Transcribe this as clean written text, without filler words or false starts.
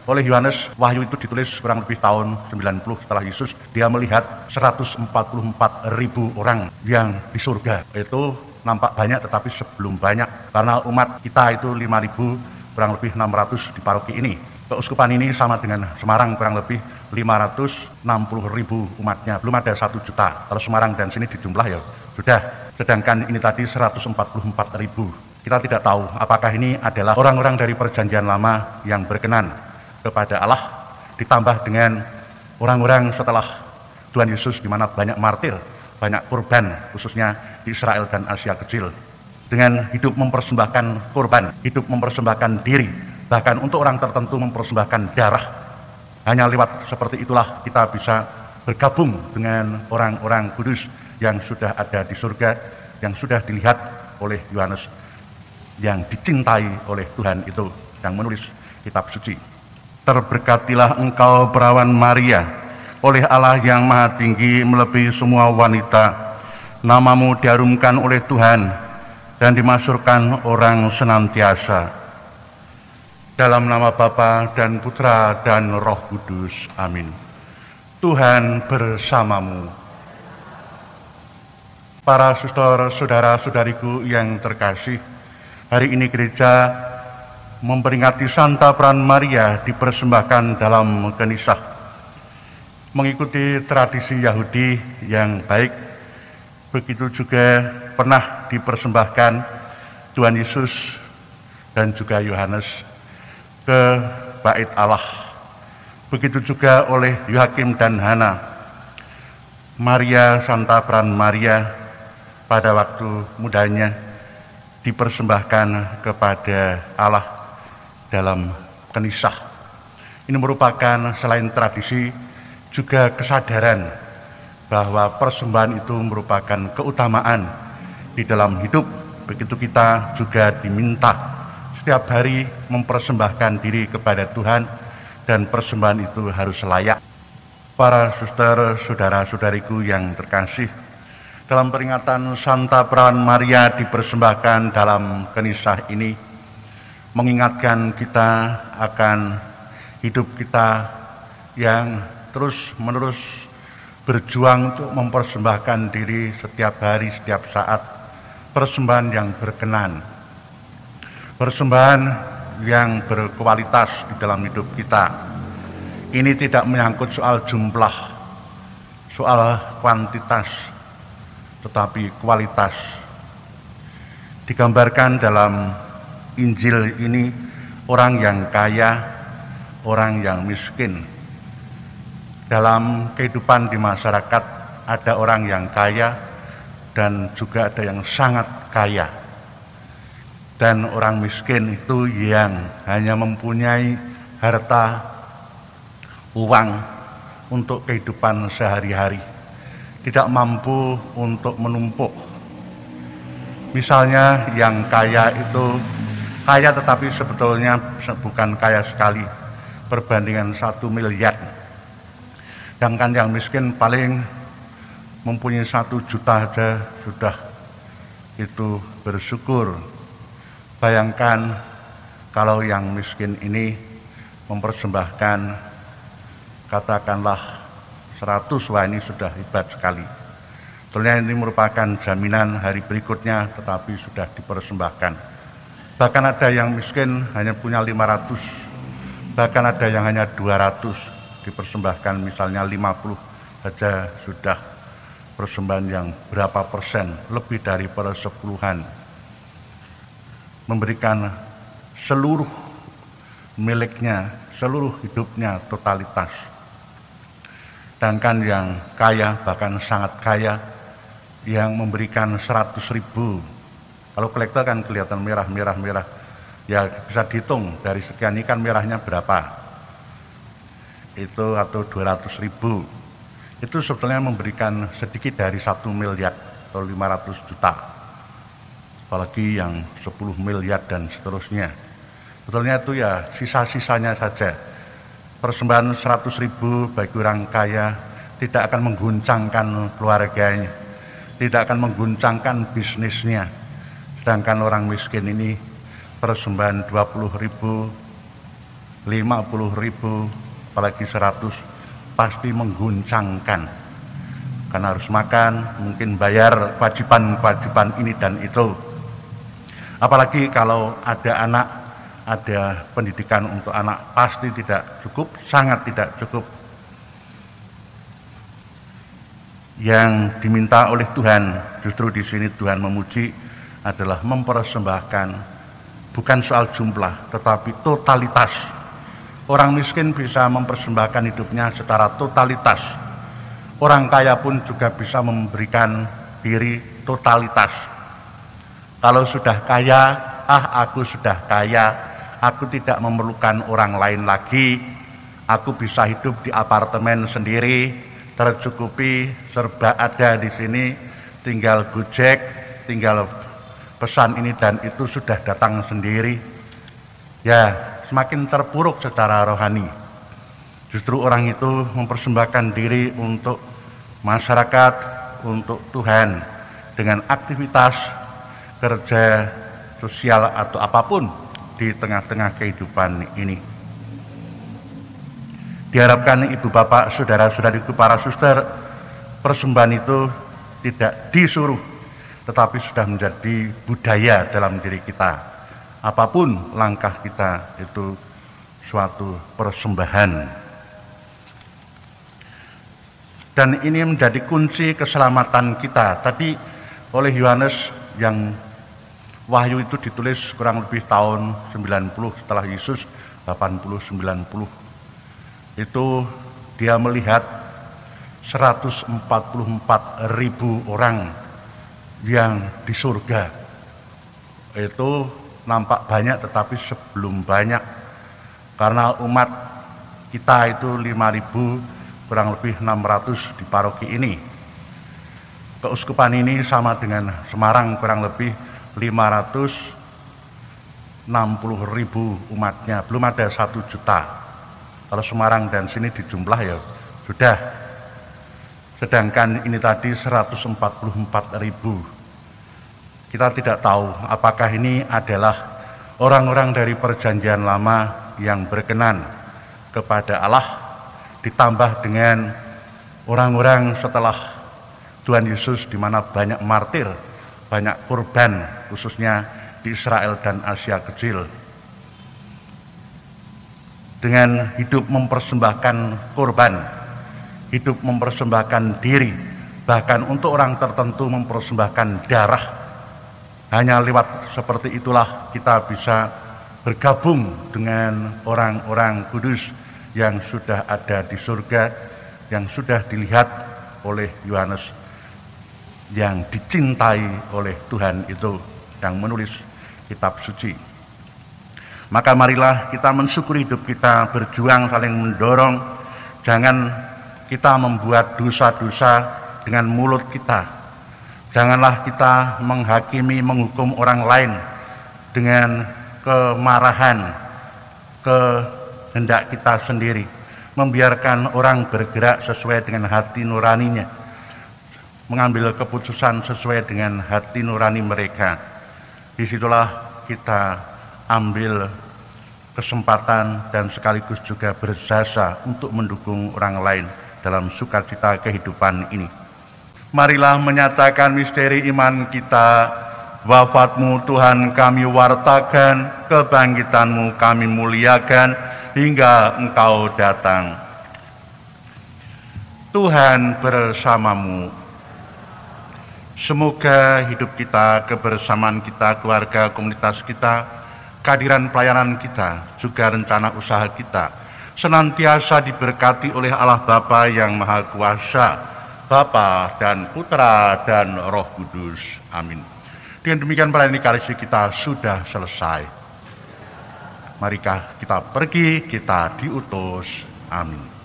Oleh Yohanes, Wahyu itu ditulis kurang lebih tahun 90 setelah Yesus. Dia melihat 144.000 orang yang di surga. Itu nampak banyak tetapi sebelum banyak. Karena umat kita itu 5.000, kurang lebih 600 di paroki ini. Keuskupan ini sama dengan Semarang, kurang lebih 560.000 umatnya. Belum ada 1 juta. Kalau Semarang dan sini dijumlah ya sudah. Sedangkan ini tadi 144.000. Kita tidak tahu apakah ini adalah orang-orang dari perjanjian lama yang berkenan kepada Allah, ditambah dengan orang-orang setelah Tuhan Yesus, di mana banyak martir, banyak korban, khususnya di Israel dan Asia Kecil, dengan hidup mempersembahkan korban, hidup mempersembahkan diri, bahkan untuk orang tertentu mempersembahkan darah. Hanya lewat seperti itulah kita bisa bergabung dengan orang-orang kudus yang sudah ada di surga, yang sudah dilihat oleh Yohanes, yang dicintai oleh Tuhan itu, yang menulis kitab suci. Terberkatilah engkau perawan Maria, oleh Allah yang maha tinggi melebihi semua wanita. Namamu diharumkan oleh Tuhan dan dimasyhurkan orang senantiasa. Dalam nama Bapa dan Putra dan Roh Kudus. Amin. Tuhan bersamamu. Para suster, saudara-saudariku yang terkasih, hari ini gereja memperingati Santa Peran Maria dipersembahkan dalam kenisah. Mengikuti tradisi Yahudi yang baik, begitu juga pernah dipersembahkan Tuhan Yesus dan juga Yohanes ke bait Allah. Begitu juga oleh Yoakim dan Hana. Maria, Santa Peran Maria pada waktu mudanya dipersembahkan kepada Allah dalam kenisah. Ini merupakan selain tradisi juga kesadaran bahwa persembahan itu merupakan keutamaan di dalam hidup. Begitu kita juga diminta setiap hari mempersembahkan diri kepada Tuhan, dan persembahan itu harus layak. Para suster, saudara-saudariku yang terkasih, dalam peringatan Santa Peran Maria dipersembahkan dalam kenisah ini mengingatkan kita akan hidup kita yang terus-menerus berjuang untuk mempersembahkan diri setiap hari, setiap saat, persembahan yang berkenan, persembahan yang berkualitas di dalam hidup kita. Ini tidak menyangkut soal jumlah, soal kuantitas, tetapi kualitas. Digambarkan dalam Injil ini orang yang kaya, orang yang miskin. Dalam kehidupan di masyarakat ada orang yang kaya dan juga ada yang sangat kaya. Dan orang miskin itu yang hanya mempunyai harta, uang untuk kehidupan sehari-hari, tidak mampu untuk menumpuk. Misalnya yang kaya itu kaya tetapi sebetulnya bukan kaya sekali, perbandingan 1 miliar. Sedangkan yang miskin paling mempunyai 1 juta saja sudah itu bersyukur. Bayangkan kalau yang miskin ini mempersembahkan katakanlah 100, wah ini sudah hebat sekali. Sebetulnya ini merupakan jaminan hari berikutnya tetapi sudah dipersembahkan. Bahkan ada yang miskin hanya punya 500, bahkan ada yang hanya 200, dipersembahkan misalnya 50 saja sudah persembahan yang berapa persen, lebih dari persepuluhan. Memberikan seluruh miliknya, seluruh hidupnya, totalitas. Sedangkan yang kaya, bahkan sangat kaya, yang memberikan 100.000. Kalau kolektor kan kelihatan merah, ya bisa dihitung dari sekian ini kan merahnya berapa. Itu atau 200.000. Itu sebetulnya memberikan sedikit dari 1 miliar atau 500 juta. Apalagi yang 10 miliar dan seterusnya. Sebetulnya itu ya sisa-sisanya saja. Persembahan 100.000 bagi orang kaya tidak akan mengguncangkan keluarganya, tidak akan mengguncangkan bisnisnya. Sedangkan orang miskin ini persembahan 20.000 50.000, apalagi 100, pasti mengguncangkan. Karena harus makan, mungkin bayar kewajiban-kewajiban ini dan itu. Apalagi kalau ada anak, ada pendidikan untuk anak, pasti tidak cukup, sangat tidak cukup. Yang diminta oleh Tuhan, justru di sini Tuhan memuji adalah mempersembahkan, bukan soal jumlah, tetapi totalitas. Orang miskin bisa mempersembahkan hidupnya secara totalitas. Orang kaya pun juga bisa memberikan diri totalitas. Kalau sudah kaya, aku sudah kaya, aku tidak memerlukan orang lain lagi, aku bisa hidup di apartemen sendiri, tercukupi, serba ada di sini, tinggal Gojek, tinggal pesan ini dan itu sudah datang sendiri. Ya, semakin terpuruk secara rohani. Justru orang itu mempersembahkan diri untuk masyarakat, untuk Tuhan, dengan aktivitas kerja sosial atau apapun di tengah-tengah kehidupan ini. Diharapkan ibu bapak, saudara-saudariku, para suster, persembahan itu tidak disuruh, tetapi sudah menjadi budaya dalam diri kita. Apapun langkah kita itu suatu persembahan. Dan ini menjadi kunci keselamatan kita. Tadi oleh Yohanes, yang Wahyu itu ditulis kurang lebih tahun 90 setelah Yesus, 80-90. Itu dia melihat 144.000 orang yang di surga. Itu nampak banyak tetapi sebelum banyak. Karena umat kita itu 5.000, kurang lebih 600 di paroki ini. Keuskupan ini sama dengan Semarang, kurang lebih 560.000 umatnya, belum ada 1 juta. Kalau Semarang dan sini dijumlah ya sudah. Sedangkan ini tadi 144.000. Kita tidak tahu apakah ini adalah orang-orang dari perjanjian lama yang berkenan kepada Allah, ditambah dengan orang-orang setelah Tuhan Yesus, di mana banyak martir, banyak korban, khususnya di Israel dan Asia Kecil. Dengan hidup mempersembahkan korban, hidup mempersembahkan diri, bahkan untuk orang tertentu mempersembahkan darah. Hanya lewat seperti itulah kita bisa bergabung dengan orang-orang kudus yang sudah ada di surga, yang sudah dilihat oleh Yohanes, yang dicintai oleh Tuhan itu, yang menulis kitab suci. Maka marilah kita mensyukuri hidup kita, berjuang saling mendorong. Jangan kita membuat dosa-dosa dengan mulut kita. Janganlah kita menghakimi, menghukum orang lain dengan kemarahan, kehendak kita sendiri. Membiarkan orang bergerak sesuai dengan hati nuraninya, mengambil keputusan sesuai dengan hati nurani mereka. Disitulah kita ambil kesempatan dan sekaligus juga berjasa untuk mendukung orang lain dalam sukacita kehidupan ini. Marilah menyatakan misteri iman kita. Wafat-Mu Tuhan kami wartakan, kebangkitan-Mu kami muliakan hingga Engkau datang. Tuhan bersamamu. Semoga hidup kita, kebersamaan kita, keluarga, komunitas kita, kehadiran pelayanan kita, juga rencana usaha kita senantiasa diberkati oleh Allah Bapa yang Maha Kuasa, Bapa dan Putra dan Roh Kudus. Amin. Dengan demikian pelayanan Ekaristi kita sudah selesai. Marikah kita pergi, kita diutus. Amin.